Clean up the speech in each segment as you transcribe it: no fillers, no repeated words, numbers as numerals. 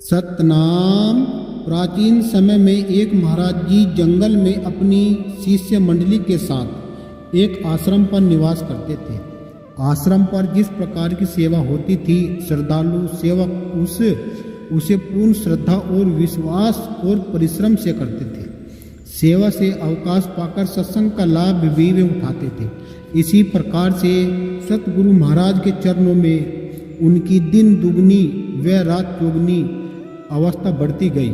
सतनाम। प्राचीन समय में एक महाराज जी जंगल में अपनी शिष्य मंडली के साथ एक आश्रम पर निवास करते थे। आश्रम पर जिस प्रकार की सेवा होती थी, श्रद्धालु सेवक उसे पूर्ण श्रद्धा और विश्वास और परिश्रम से करते थे। सेवा से अवकाश पाकर सत्संग का लाभ भी वे उठाते थे। इसी प्रकार से सतगुरु महाराज के चरणों में उनकी दिन दुगनी व रात चौगुनी अवस्था बढ़ती गई।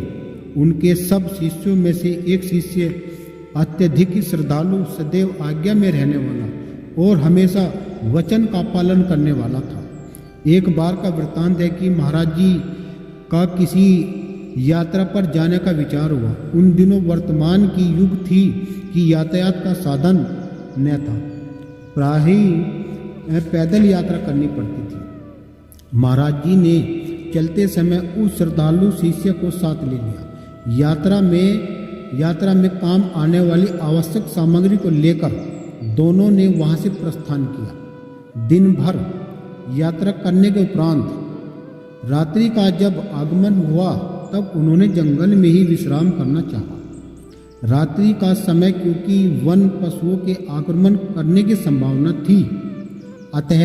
उनके सब शिष्यों में से एक शिष्य अत्यधिक श्रद्धालु, सदैव आज्ञा में रहने वाला और हमेशा वचन का पालन करने वाला था। एक बार का वृत्तांत है कि महाराज जी का किसी यात्रा पर जाने का विचार हुआ। उन दिनों वर्तमान की युग थी कि यातायात का साधन न था, प्रायः पैदल यात्रा करनी पड़ती थी। महाराज जी ने चलते समय उस श्रद्धालु शिष्य को साथ ले लिया। यात्रा में काम आने वाली आवश्यक सामग्री को लेकर दोनों ने वहां से प्रस्थान किया। दिन भर यात्रा करने के उपरांत रात्रि का जब आगमन हुआ तब उन्होंने जंगल में ही विश्राम करना चाहा। रात्रि का समय क्योंकि वन पशुओं के आक्रमण करने की संभावना थी, अतः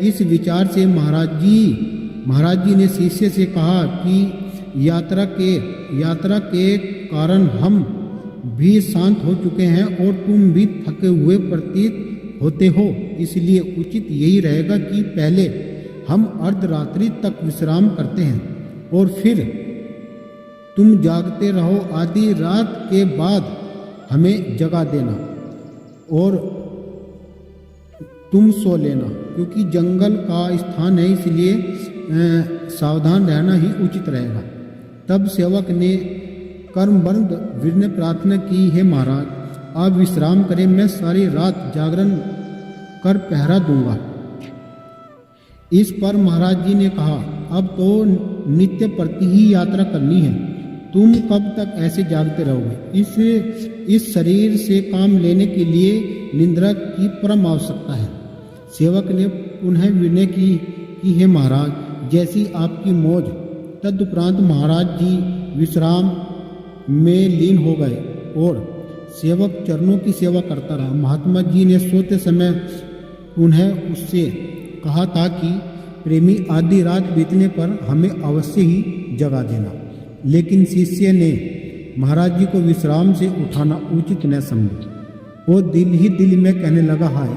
इस विचार से महाराज जी ने शिष्य से कहा कि यात्रा के कारण हम भी शांत हो चुके हैं और तुम भी थके हुए प्रतीत होते हो, इसलिए उचित यही रहेगा कि पहले हम अर्धरात्रि तक विश्राम करते हैं और फिर तुम जागते रहो। आधी रात के बाद हमें जगा देना और तुम सो लेना, क्योंकि जंगल का स्थान है, इसलिए सावधान रहना ही उचित रहेगा। तब सेवक ने कर्मबंध वीर ने प्रार्थना की, हे महाराज आप विश्राम करें, मैं सारी रात जागरण कर पहरा दूंगा। इस पर महाराज जी ने कहा, अब तो नित्य प्रति ही यात्रा करनी है, तुम कब तक ऐसे जागते रहोगे? इस शरीर से काम लेने के लिए निद्रा की परम आवश्यकता है। सेवक ने पुनः विनय की कि हे महाराज, जैसी आपकी मौज। तदुपरांत महाराज जी विश्राम में लीन हो गए और सेवक चरणों की सेवा करता रहा। महात्मा जी ने सोते समय पुनः उससे कहा था कि प्रेमी आधी रात बीतने पर हमें अवश्य ही जगा देना, लेकिन शिष्य ने महाराज जी को विश्राम से उठाना उचित न समझा। वो दिल ही दिल में कहने लगा, हाय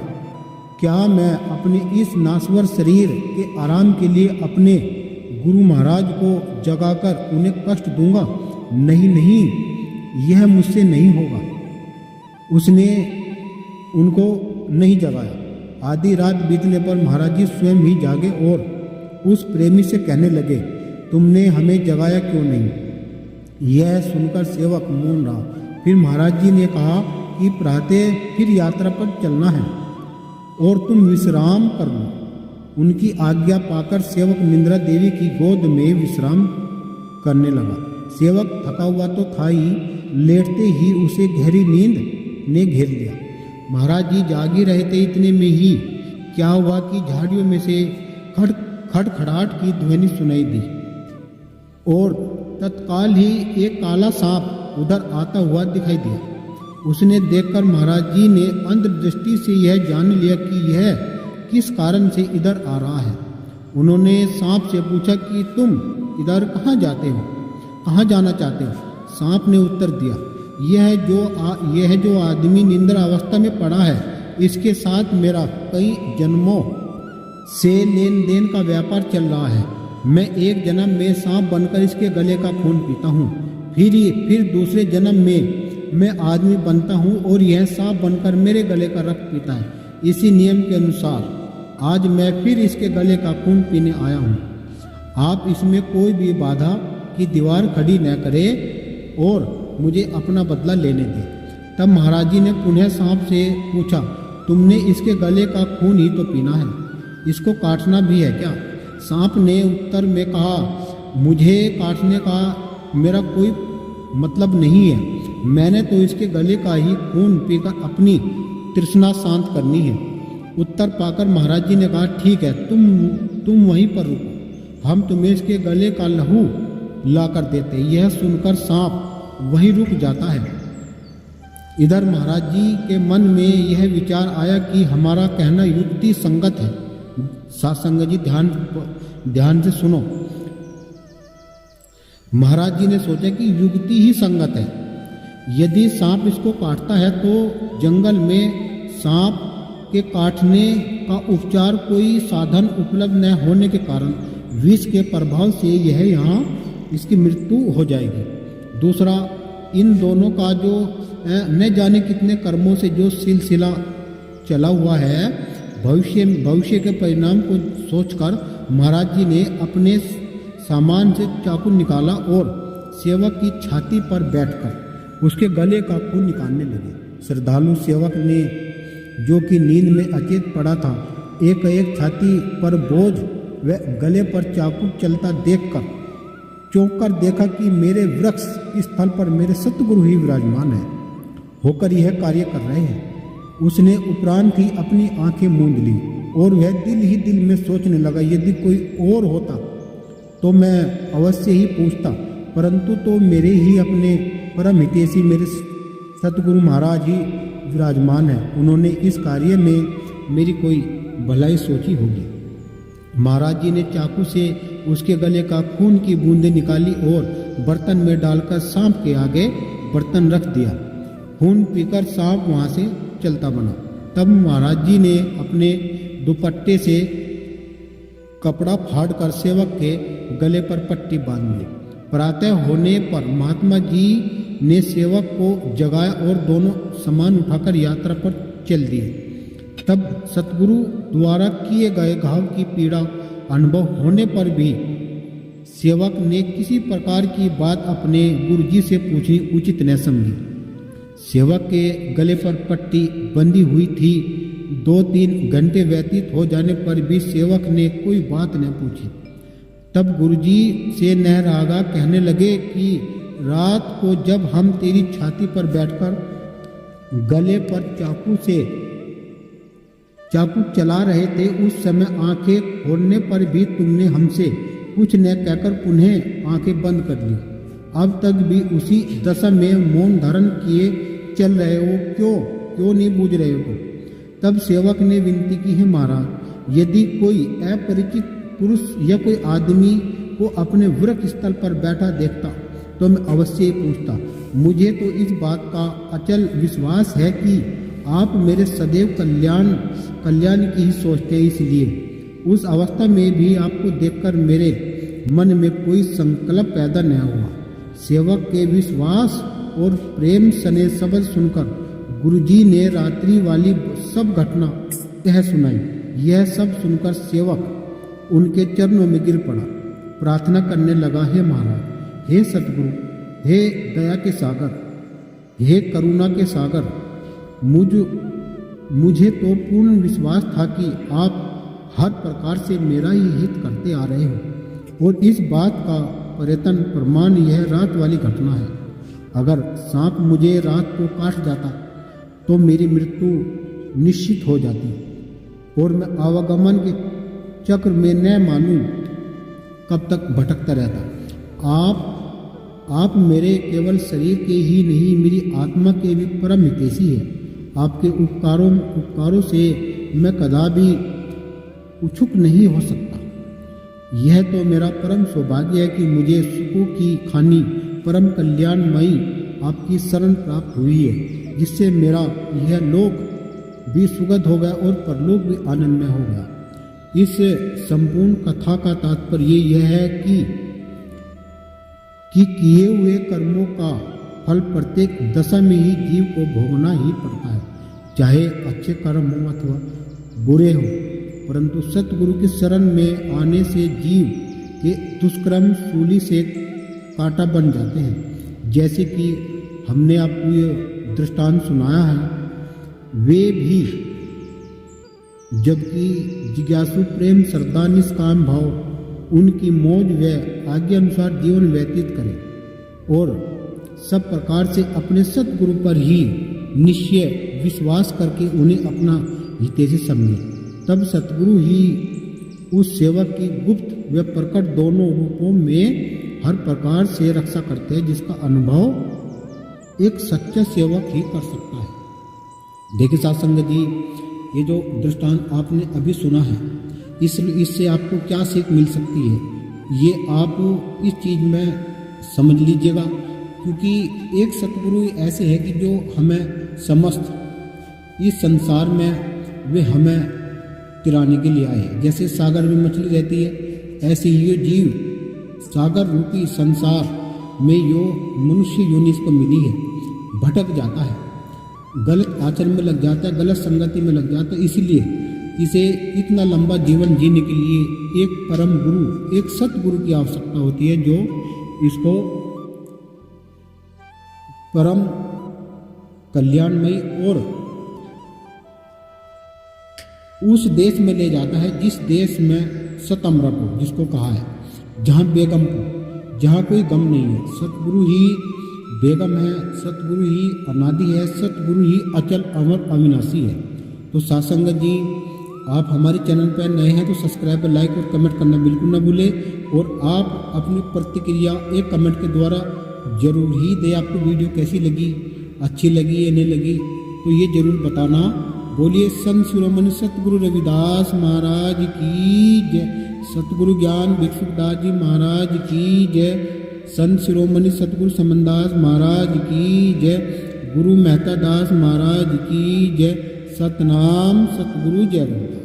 क्या मैं अपने इस नाश्वर शरीर के आराम के लिए अपने गुरु महाराज को जगाकर उन्हें कष्ट दूंगा? नहीं, यह मुझसे नहीं होगा। उसने उनको नहीं जगाया। आधी रात बीतने पर महाराज जी स्वयं ही जागे और उस प्रेमी से कहने लगे, तुमने हमें जगाया क्यों नहीं? यह सुनकर सेवक मौन रहा। फिर महाराज जी ने कहा कि प्रातः फिर यात्रा पर चलना है और तुम विश्राम कर लो। उनकी आज्ञा पाकर सेवक निद्रा देवी की गोद में विश्राम करने लगा। सेवक थका हुआ तो था ही, लेटते ही उसे गहरी नींद ने घेर लिया। महाराज जी जाग ही रहे थे, इतने में ही क्या हुआ कि झाड़ियों में से खड़खड़ाहट की ध्वनि सुनाई दी और तत्काल ही एक काला सांप उधर आता हुआ दिखाई दिया। उसने देखकर महाराज जी ने अंतर्दृष्टि से यह जान लिया कि यह किस कारण से इधर आ रहा है। उन्होंने सांप से पूछा कि तुम इधर कहाँ जाना चाहते हो? सांप ने उत्तर दिया, यह जो आदमी निंद्रा अवस्था में पड़ा है, इसके साथ मेरा कई जन्मों से लेन देन का व्यापार चल रहा है। मैं एक जन्म में सांप बनकर इसके गले का खून पीता हूँ, फिर दूसरे जन्म में मैं आदमी बनता हूँ और यह सांप बनकर मेरे गले का रक्त पीता है। इसी नियम के अनुसार आज मैं फिर इसके गले का खून पीने आया हूँ। आप इसमें कोई भी बाधा की दीवार खड़ी न करें और मुझे अपना बदला लेने दें। तब महाराज जी ने पुनः सांप से पूछा, तुमने इसके गले का खून ही तो पीना है, इसको काटना भी है क्या? सांप ने उत्तर में कहा, मुझे काटने का मेरा कोई मतलब नहीं है, मैंने तो इसके गले का ही खून पीकर अपनी तृष्णा शांत करनी है। उत्तर पाकर महाराज जी ने कहा, ठीक है, तुम वहीं पर रुको, हम तुम्हें इसके गले का लहू लाकर देते। यह सुनकर सांप वहीं रुक जाता है। इधर महाराज जी के मन में यह विचार आया कि हमारा कहना युक्ति संगत है। सासंग जी ध्यान से सुनो। महाराज जी ने सोचा कि युक्ति ही संगत है। यदि सांप इसको काटता है तो जंगल में सांप के काटने का उपचार कोई साधन उपलब्ध न होने के कारण विष के प्रभाव से यह यहाँ इसकी मृत्यु हो जाएगी। दूसरा, इन दोनों का जो न जाने कितने कर्मों से जो सिलसिला चला हुआ है, भविष्य के परिणाम को सोचकर महाराज जी ने अपने सामान से चाकू निकाला और सेवक की छाती पर बैठकर उसके गले का खून निकालने लगे। श्रद्धालु सेवक ने, जो कि नींद में अचेत पड़ा था, एक एक छाती पर बोझ व गले पर चाकू चलता देखकर चौंक कर देखा कि मेरे वृक्ष स्थल पर मेरे सतगुरु ही विराजमान है होकर यह कार्य कर रहे हैं। उसने उपरांत ही अपनी आंखें मूंद ली और वह दिल ही दिल में सोचने लगा, यदि कोई और होता तो मैं अवश्य ही पूछता, परंतु तो मेरे ही अपने परम हितैषी मेरे सतगुरु महाराज ही विराजमान है। उन्होंने इस कार्य में मेरी कोई भलाई सोची होगी। महाराज जी ने चाकू से उसके गले का खून की बूंदें निकाली और बर्तन में डालकर सांप के आगे बर्तन रख दिया। खून पीकर सांप वहां से चलता बना। तब महाराज जी ने अपने दुपट्टे से कपड़ा फाड़कर सेवक के गले पर पट्टी बांध ली। प्रातः होने पर महात्मा जी ने सेवक को जगाया और दोनों सामान उठाकर यात्रा पर चल दिए। तब सतगुरु द्वारा किए गए घाव की पीड़ा अनुभव होने पर भी सेवक ने किसी प्रकार की बात अपने गुरुजी से पूछनी उचित न समझी। सेवक के गले पर पट्टी बंधी हुई थी। 2-3 घंटे व्यतीत हो जाने पर भी सेवक ने कोई बात न पूछी। तब गुरुजी से नहरागा कहने लगे कि रात को जब हम तेरी छाती पर बैठकर गले पर चाकू चला रहे थे, उस समय आंखें खोलने पर भी तुमने हमसे कुछ न कहकर पुनः आंखें बंद कर ली। अब तक भी उसी दशा में मौन धारण किए चल रहे हो, क्यों नहीं बूझ रहे हो? तब सेवक ने विनती की, है महाराज, यदि कोई अपरिचित पुरुष या कोई आदमी को अपने वृक्ष स्थल पर बैठा देखता तो मैं अवश्य ही पूछता। मुझे तो इस बात का अचल विश्वास है कि आप मेरे सदैव कल्याण की ही सोचते हैं, इसलिए उस अवस्था में भी आपको देखकर मेरे मन में कोई संकल्प पैदा न हुआ। सेवक के विश्वास और प्रेम सने शब्द सुनकर गुरुजी ने रात्रि वाली सब घटना कह सुनाई। यह सब सुनकर सेवक उनके चरणों में गिर पड़ा, प्रार्थना करने लगा, हे महाराज, हे सतगुरु, हे दया के सागर, हे करुणा के सागर, मुझे तो पूर्ण विश्वास था कि आप हर प्रकार से मेरा ही हित करते आ रहे हो और इस बात का पर्यटन प्रमाण यह रात वाली घटना है। अगर सांप मुझे रात को काट जाता तो मेरी मृत्यु निश्चित हो जाती और मैं आवागमन के चक्र में न मालूम कब तक भटकता रहता। आप मेरे केवल शरीर के ही नहीं, मेरी आत्मा के भी परम हितैषी है। आपके उपकारों से मैं कदापि उछुक नहीं हो सकता। यह तो मेरा परम सौभाग्य है कि मुझे सुखों की खानी परम कल्याणमयी आपकी शरण प्राप्त हुई है, जिससे मेरा यह लोक भी सुगध हो गया और परलोक भी आनंदमय हो गया। इस संपूर्ण कथा का तात्पर्य यह है कि किए हुए कर्मों का फल प्रत्येक दशा में ही जीव को भोगना ही पड़ता है, चाहे अच्छे कर्म हो अथवा बुरे हो। परंतु सतगुरु की शरण में आने से जीव के दुष्कर्म सूली से कांटा बन जाते हैं। जैसे कि हमने आपको ये दृष्टांत सुनाया है, वे भी जबकि जिज्ञासु प्रेम श्रद्धा निष्काम भाव उनकी मौज व आज्ञा अनुसार जीवन व्यतीत करें और सब प्रकार से अपने सतगुरु पर ही निश्चय विश्वास करके उन्हें अपना हितैषी समझे, तब सतगुरु ही उस सेवक की गुप्त व प्रकट दोनों रूपों में हर प्रकार से रक्षा करते हैं, जिसका अनुभव एक सच्चा सेवक ही कर सकता है। देखिए साथ संगत जी, ये जो दृष्टांत आपने अभी सुना है, इससे आपको क्या सीख मिल सकती है, ये आप इस चीज़ में समझ लीजिएगा। क्योंकि एक सतगुरु ऐसे है कि जो हमें समस्त इस संसार में वे हमें तिराने के लिए आए। जैसे सागर में मछली रहती है, ऐसे ही ये जीव सागर रूपी संसार में यो मनुष्य योनि इसको मिली है, भटक जाता है, गलत आचरण में लग जाता है, गलत संगति में लग जाता है। इसीलिए इसे इतना लंबा जीवन जीने के लिए एक परम गुरु, एक सतगुरु की आवश्यकता होती है, जो इसको परम कल्याणमयी और उस देश में ले जाता है जिस देश में सतअमृत हो, जिसको कहा है, जहाँ बेगम को, जहाँ कोई गम नहीं है। सतगुरु ही बेगम है, सतगुरु ही अनादि है, सतगुरु ही अचल अमर अविनाशी है। तो साथ संगत जी, आप हमारे चैनल पर नए हैं तो सब्सक्राइब, लाइक और कमेंट करना बिल्कुल ना भूलें। और आप अपनी प्रतिक्रिया एक कमेंट के द्वारा जरूर ही दें। आपको वीडियो कैसी लगी, अच्छी लगी या नहीं लगी, तो ये जरूर बताना। बोलिए संत शिरोमणि सतगुरु रविदास महाराज की जय, सतगुरु ज्ञान भिक्षुकदास जी महाराज की जय, संत शिरोमणि सतगुरु समनदास महाराज की जय, गुरु मेहता दास महाराज की जय। सतनाम सतगुरु जय।